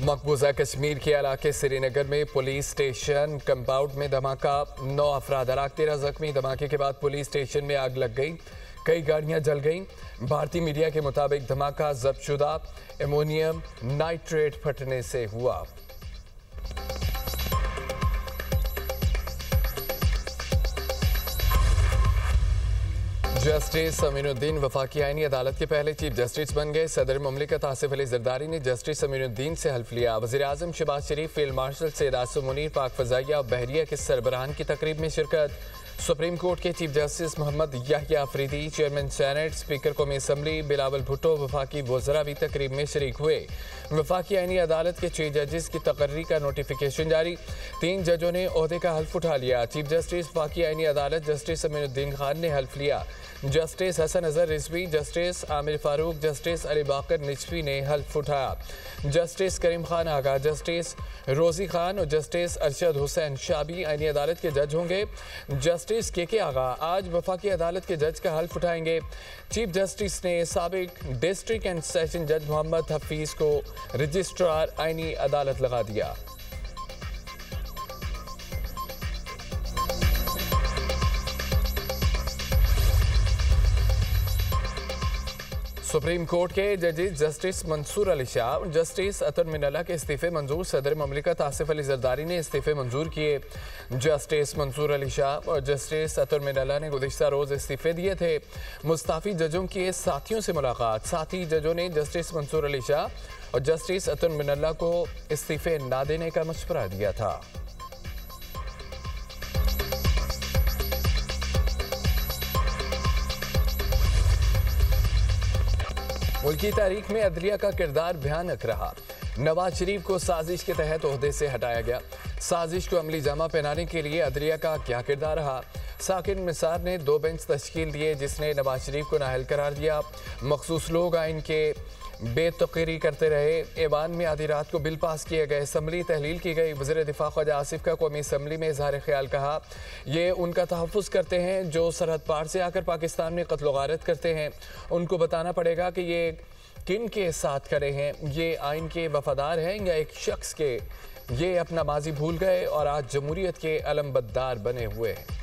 मकबूजा कश्मीर के इलाके श्रीनगर में पुलिस स्टेशन कंपाउंड में धमाका, 9 अफराद हलाक, 13 जख्मी। धमाके के बाद पुलिस स्टेशन में आग लग गई, कई गाड़ियां जल गईं। भारतीय मीडिया के मुताबिक धमाका जब्तशुदा एमोनियम नाइट्रेट फटने से हुआ। जस्टिस अमीनुद्दीन वफाकी आईनी अदालत के पहले चीफ जस्टिस बन गए। सदर मुमलिकत आसिफ अली जरदारी ने जस्टिस अमीनुद्दीन से हल्फ लिया। वज़ीर आज़म शहबाज शरीफ, फील्ड मार्शल सैयद आसिम मुनीर, पाक फ़ज़ाइया और बहरिया के सरबराहान की तकरीब में शिरकत। सुप्रीम कोर्ट के chief justice Mohammad Yahya Afridi, chairman senate, speaker कौमी असम्बली बिलावल भुट्टो, वफाकी वज़रा भी तकरीब में शरीक हुए। वफाकी आईनी अदालत के 6 जजेस की तकर्री का नोटिफिकेशन जारी, 3 जजों ने ओहदे का हल्फ उठा लिया। चीफ जस्टिस वफाकी आईनी अदालत जस्टिस अमीनुद्दीन खान ने हल्फ लिया। Justice Hasan Azhar Rizvi, justice Aamir Farooq, justice Ali Baqar Najafi ने हल्फ उठाया। जस्टिस करीम खान आगा, जस्टिस रोजी खान और जस्टिस अरशद हुसैन शाबी आईनी अदालत के जज होंगे। जस्टिस के आगा आज वफाकी अदालत के जज का हल्फ उठाएंगे। चीफ जस्टिस ने साबिक डिस्ट्रिक्ट एंड सेशन जज मोहम्मद हफीज को रजिस्ट्रार आईनी अदालत लगा दिया। सुप्रीम कोर्ट के जजेस जस्टिस मंसूर अली शाह और जस्टिस अतर मिनल्ला के इस्तीफे मंजूर। सदर मुमलिकत आसिफ अली जरदारी ने इस्तीफे मंजूर किए। जस्टिस मंसूर अली शाह और जस्टिस अतर मिनल्ला ने गुज़िश्ता रोज़ इस्तीफे दिए थे। मुस्ताफ़ी जजों के साथियों से मुलाकात, साथी जजों ने जस्टिस मंसूर अली शाह और जस्टिस अतर मिनल्ला को इस्तीफे ना देने का मशवरा दिया था। मुल्क की तारीख में अदलिया का किरदार भयानक रहा। नवाज शरीफ को साजिश के तहत ओहदे से हटाया गया। साजिश को अमली जामा पहनाने के लिए अदलिया का क्या किरदार रहा। साकिन निसार ने 2 बेंच तश्कील दिए जिसने नवाज शरीफ को नाअहल करार दिया। मखसूस लोग आइन के बेतुकीरी करते रहे। ऐवान में आधी रात को बिल पास किए गए, असम्बली तहलील की गई। वज़ीर दिफा ख्वाजा आसिफ का कौमी असम्बली में इजहार ख्याल कहा, ये उनका तहफ़्फ़ुज़ करते हैं जो सरहद पार से आकर पाकिस्तान में कत्ल गारत करते हैं। उनको बताना पड़ेगा कि ये किन के साथ खड़े हैं, ये आइन के वफादार हैं या एक शख्स के। ये अपना माजी भूल गए और आज जमहूरियत के अलमबरदार बने हुए हैं।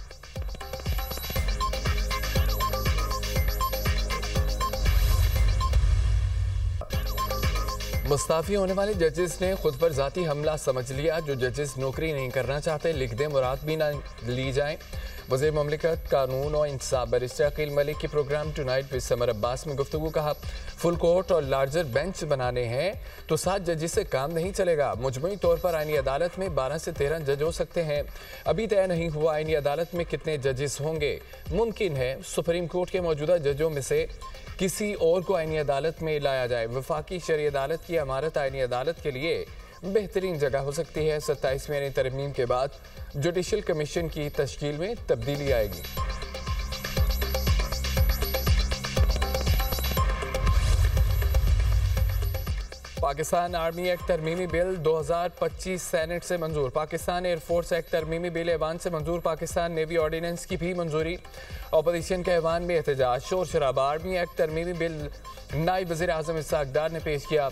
मुस्ताफ़ी होने वाले जजेस ने खुद पर ज़ाती हमला समझ लिया। जो जजेस नौकरी नहीं करना चाहते लिख दें, मुराद भी ना ली जाएं। वज़ीर मुमलिकत कानून और इंसाफ बैरिस्टर अकील मलिक के programme tonight with Samar Abbas में गुफ्तगू कहा, फुल कोर्ट और लार्जर बेंच बनाने हैं तो 7 जजेस से काम नहीं चलेगा। मुजमई तौर पर आईनी अदालत में 12 से 13 जज हो सकते हैं। अभी तय नहीं हुआ आईनी अदालत में कितने जजेस होंगे। मुमकिन है सुप्रीम कोर्ट के मौजूदा जजों में से किसी और को आईनी अदालत में लाया जाए। वफाकी शरई अदालत की इमारत आईनी अदालत के लिए बेहतरीन जगह हो सकती है। 27वीं आईनी तरमीम के बाद जुडिशल कमीशन की तश्कील में तब्दीली आएगी। पाकिस्तान आर्मी एक्ट तरमीमी बिल 2025 सेनेट से मंजूर। पाकिस्तान एयरफोर्स एक्ट तरमीमी बिल ऐवान से मंजूर। पाकिस्तान नेवी ऑर्डिनेंस की भी मंजूरी। अपोजिशन के ऐवान में एहतजाज, शोर शराबा। आर्मी एक्ट तरमीमी बिल नायब वज़ीर आज़म इस्हाक़ डार ने पेश किया।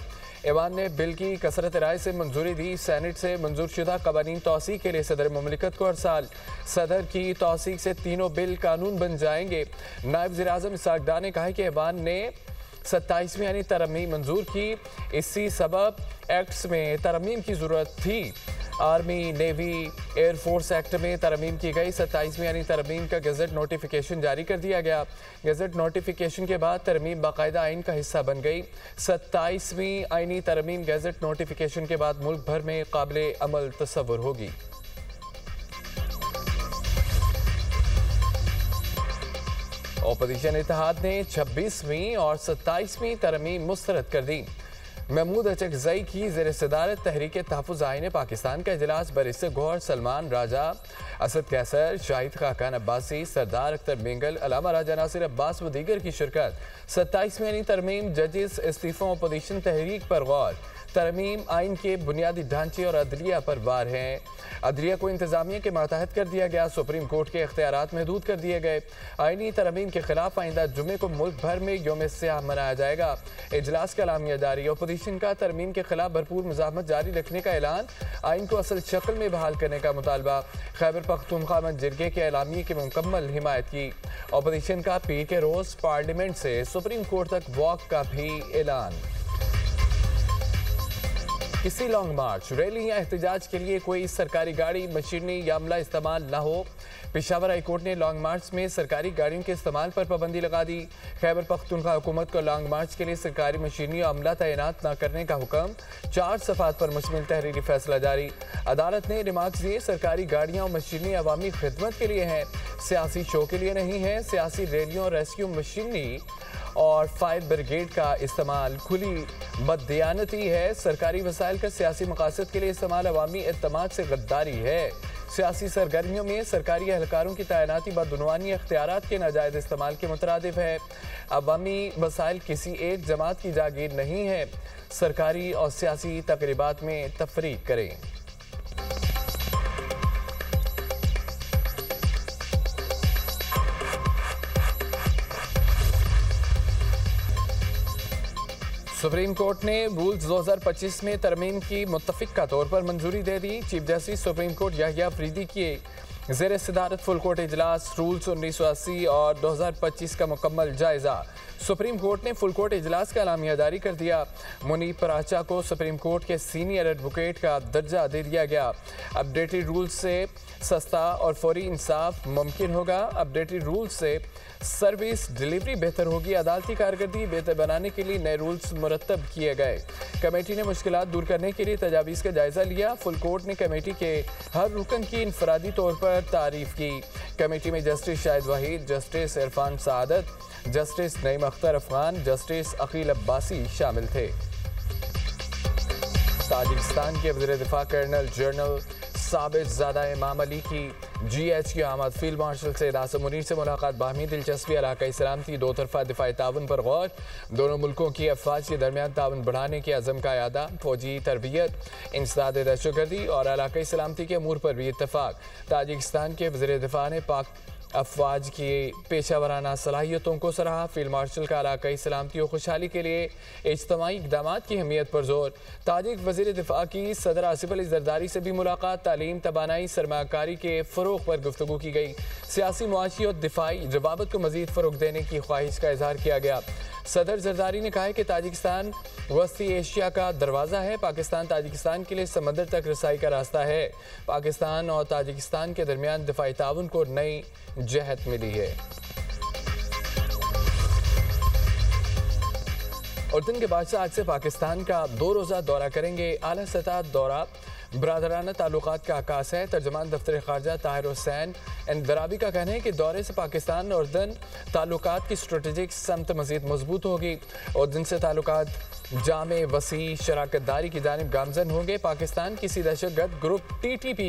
ऐवान ने बिल की कसरत राय से मंजूरी दी। सेनेट से मंजूर शुदा कवानीन तौसीक के लिए सदर मुमलिकत को अरसाल। सदर की तौसीक से तीनों बिल कानून बन जाएंगे। नायब वज़ीर आज़म इस्हाक़ डार ने कहा कि ऐवान ने 27वीं यानी तरमीम मंजूर की। इसी सबब एक्ट्स में तरमीम की ज़रूरत थी। आर्मी, नेवी, एयरफोर्स एक्ट में तरमीम की गई। 27वीं यानी तरमीम का गज़ट नोटिफिकेशन जारी कर दिया गया। गज़ट नोटिफिकेशन के बाद तरमीम बाकायदा आइन का हिस्सा बन गई। 27वीं आइनी तरमीम गज़ट नोटिफिकेशन के बाद मुल्क भर में काबिल अमल तस्वुर होगी। अपोजिशन इत्तेहाद ने 26वीं और 27वीं तरमीम मुस्तरद कर दी। महमूद अचकज़ई की ज़ेर सदारत तहरीक तहफ़्फ़ुज़ आईन पाकिस्तान का इजलास बैरिस्टर गौहर सलमान राजा, असद कैसर, शाहिद खाकान अब्बासी, सरदार अख्तर बेंगल, अलामा राजा नासिर अब्बास व दीगर की शिरकत। 27वीं तरमीम जजेस इस्तीफ़ों अपोजिशन तहरीक पर गौर। तरमीम आइन के बुनियादी ढांचे और अदलिया पर वार हैं। अदलिया को इंतजामिया के मातहत कर दिया गया। सुप्रीम कोर्ट के इख्तियारात महदूद कर दिए गए। आइनी तरमीम के खिलाफ आइंदा जुमे को मुल्क भर में यौम सियाह मनाया जाएगा। इजलास का एलामिया जारी। अपोजिशन का तरमीम के खिलाफ भरपूर मुजाहमत जारी रखने का ऐलान, आइन को असल शक्ल में बहाल करने का मुतालबा, खैबर पख्तूनख्वा में जिरगे के एलामिये की मुकम्मल हिमायत की। अपोजिशन का पीर के रोज पार्लियामेंट से सुप्रीम कोर्ट तक वॉक का भी ऐलान। किसी लॉन्ग मार्च, रैली या एहतजाज के लिए कोई सरकारी गाड़ी, मशीनरी या अमला इस्तेमाल न हो। पेशावर हाई कोर्ट ने लॉन्ग मार्च में सरकारी गाड़ियों के इस्तेमाल पर पाबंदी लगा दी। खैबर पख्तूनख्वा हुकूमत को लॉन्ग मार्च के लिए सरकारी मशीनरी और अमला तैनात न करने का हुक्म, 4 सफ़ात पर मुश्तमिल तहरीरी फैसला जारी। अदालत ने रिमार्क्स दिए, सरकारी गाड़ियाँ और मशीनरी अवामी खिदमत के लिए हैं, सियासी शो के लिए नहीं है। सियासी रैलियों, रेस्क्यू मशीनरी और फायर ब्रिगेड का इस्तेमाल खुली बददियानती है। सरकारी वसाइल का सियासी मकासद के लिए इस्तेमाल अवामी एतमाद से गद्दारी है। सियासी सरगर्मियों में सरकारी एहलकारों की तैनाती बदउनवानी अख्तियारात के नाजायज इस्तेमाल के मुतरादिफ है। अवामी वसाइल किसी एक जमात की जागीर नहीं है। सरकारी और सियासी तकरीबात में तफरीक करें। सुप्रीम कोर्ट ने रूल्स 2025 में तरमीम की मुत्तफिका तौर पर मंजूरी दे दी। Chief justice supreme court Yahya Afridi की ज़ेर सदारत फुल कोर्ट इजलास रूल्स 1980 और 2025 का मुकम्मल जायजा। सुप्रीम कोर्ट ने फुल कोर्ट इजलास का एलामिया जारी कर दिया। मुनीब पराचा को सुप्रीम कोर्ट के सीनियर एडवोकेट का दर्जा दे दिया गया। अपडेटेड रूल्स से सस्ता और फौरी इंसाफ मुमकिन होगा। अपडेटेड रूल्स से सर्विस डिलीवरी बेहतर होगी। अदालती कारकर्दगी बेहतर बनाने के लिए नए रूल्स मुरतब किए गए। कमेटी ने मुश्किलात दूर करने के लिए तजावीज़ का जायजा लिया। फुल कोर्ट ने कमेटी के हर रुकन की इनफरादी तौर पर तारीफ की। कमेटी में जस्टिस शाहिद वहीद, जस्टिस इरफान सादत, जस्टिस नईम अख्तर अफगान, जस्टिस अकील अब्बासी शामिल थे। ताजिकिस्तान के वज़ीर दिफा कर्नल जनरल साबित ज़ादा इमाम अली की GH की आमद। फील्ड मार्शल सैयद आसिम मुनीर से मुलाकात, बाहमी दिलचस्पी, इलाकाई सलामती, दो तरफा दिफाई ताउन पर गौर। दोनों मुल्कों की अफवाज के दरमियान ताउन बढ़ाने के अज़म का यादा। फौजी तरबियत, इंसदाद दहशतगर्दी और इलाकाई सलामती के अमूर पर भी इत्तफाक। ताजिकिस्तान के वज़ीर दिफा ने पाक अफवाज की पेशा वराना सलाहियतों को सराहा। फील्ड मार्शल का इलाकाई सलामती और खुशहाली के लिए इज्तमाई इक़दामात की अहमियत पर जोर। ताजिक वज़ीर दिफा की सदर आसिफ अली ज़रदारी से भी मुलाकात। तालीम, तवानाई, सरमाकारी के फ़रोग़ पर गुफ्तगू की गई। सियासी, मुआशी और दिफाई रवाबत को मज़ीद फ़रोग़ देने की ख्वाहिश का इज़हार किया गया। सदर जरदारी ने कहा है कि ताजिकिस्तान वस्ती एशिया का दरवाज़ा है। पाकिस्तान ताजिकिस्तान के लिए समंदर तक रसाई का रास्ता है। पाकिस्तान और ताजिकिस्तान के दरमियान दिफाई ताउन को नई जहत मिली है। उर्दन के बादशाह आज से पाकिस्तान का 2 रोज़ा दौरा करेंगे। आला सतह दौरा बरादराना ताल्लुकात का आकाश है। तर्जमान दफ्तर ख़ारजा ताहिर हुसैन दराबी का कहना है कि दौरे से पाकिस्तान और उर्दन ताल्लुकात की स्ट्रेटेजिक समत मज़ीद मजबूत होगी। उर्दन से ताल्लुकात जामे, वसी, शराकतदारी की जानिब गामजन होंगे। पाकिस्तान किसी दहशतगर्द ग्रुप TTP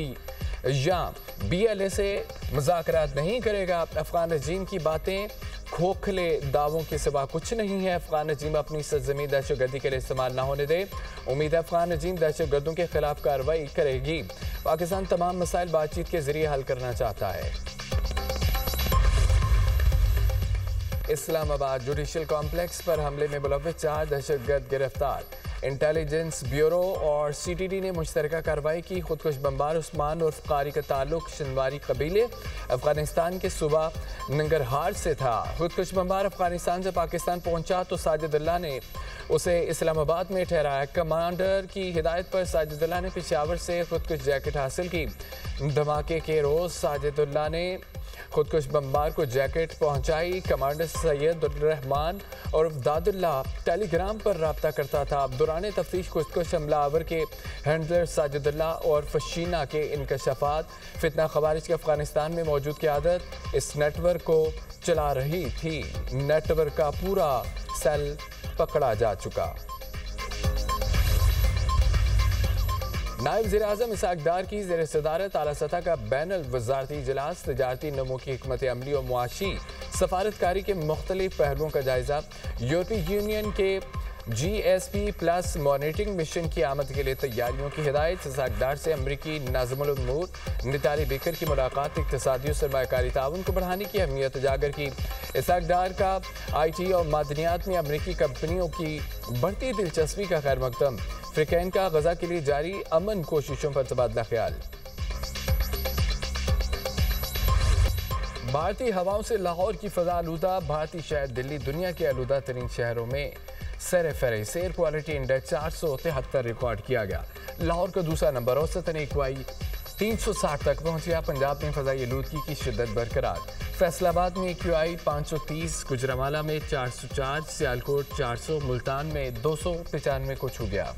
या BLA से मुज़ाकरात नहीं करेगा। अफगान रजीम की बातें खोखले दावों के सिवा कुछ नहीं है। अफगान रजीम अपनी सरजमी दहशतगर्दी के लिए इस्तेमाल ना होने दे। उम्मीद है अफगान रजीम दहशतगर्दों के खिलाफ कार्रवाई करेगी। पाकिस्तान तमाम मसाइल बातचीत के जरिए हल करना चाहता है। इस्लामाबाद जुडिशल कॉम्प्लेक्स पर हमले में मुलव्विस 4 दहशतगर्द गिरफ्तार। इंटेलिजेंस ब्यूरो और CTD ने मुश्तरका कार्रवाई की। खुदकुश बमबार उस्मान उर्फ कारी का ताल्लुक शिनवारी कबीले अफगानिस्तान के सूबा नंगरहार से था। खुदकुश बमबार अफगानिस्तान से पाकिस्तान पहुंचा तो साजिदुल्लाह ने उसे इस्लामाबाद में ठहराया। कमांडर की हिदायत पर साजिदुल्लाह ने पेशावर से खुदकुश जैकेट हासिल की। धमाके के रोज़ साजिदुल्लाह ने खुदकुश बमबार को जैकेट पहुंचाई। कमांडर सैयद रहमान और दादुल्लाह टेलीग्राम पर रब्ता करता था। दौरान तफ्तीश खुदकुश हमलावर के हैंडलर साजिदुल्लाह और फशीना के इंकशाफात। फितना खवारिज के अफगानिस्तान में मौजूद क़यादत इस नेटवर्क को चला रही थी। नेटवर्क का पूरा सेल पकड़ा जा चुका। नायब वज़ीर-ए-आज़म इसहाक़ डार की ज़ेर सदारत आला सतह का बैनुल वज़ारती इजलास। तजारती नमो की हिकमत अमली और मुआशी सफारतकारी के मुख्तलिफ पहलुओं का जायज़ा। यूरोपीय यूनियन के GSP प्लस मॉनिटरिंग मिशन की आमद के लिए तैयारियों की हिदायत। इसाकदार से अमरीकी नाज़िमुल उमूर निताली बेकर की मुलाकात इक़्तिसादी और सरमायाकारी ताउन को बढ़ाने की अहमियत उजागर की। इसाकदार का IT और मादनियात में अमरीकी कंपनियों की बढ़ती दिलचस्पी का खैर मकदम। फ्रिकैन का गजा के लिए जारी अमन कोशिशों पर तबादला ख्याल। भारतीय हवाओं से लाहौर की फ़ज़ा आलूदा। भारतीय शहर दिल्ली दुनिया के आलूदा तरीन शहरों में सर फहरिस्त। एयर क्वालिटी इंडेक्स 473 रिकॉर्ड किया गया। लाहौर का दूसरा नंबर औसतन AQI 360 तक पहुंच गया। पंजाब में फ़ज़ाई आलूदगी की शिद्दत बरकरार। फैसलाबाद में AQI 530, गुजरांवाला में 404, सियालकोट 400, मुल्तान में 295 को छू गया।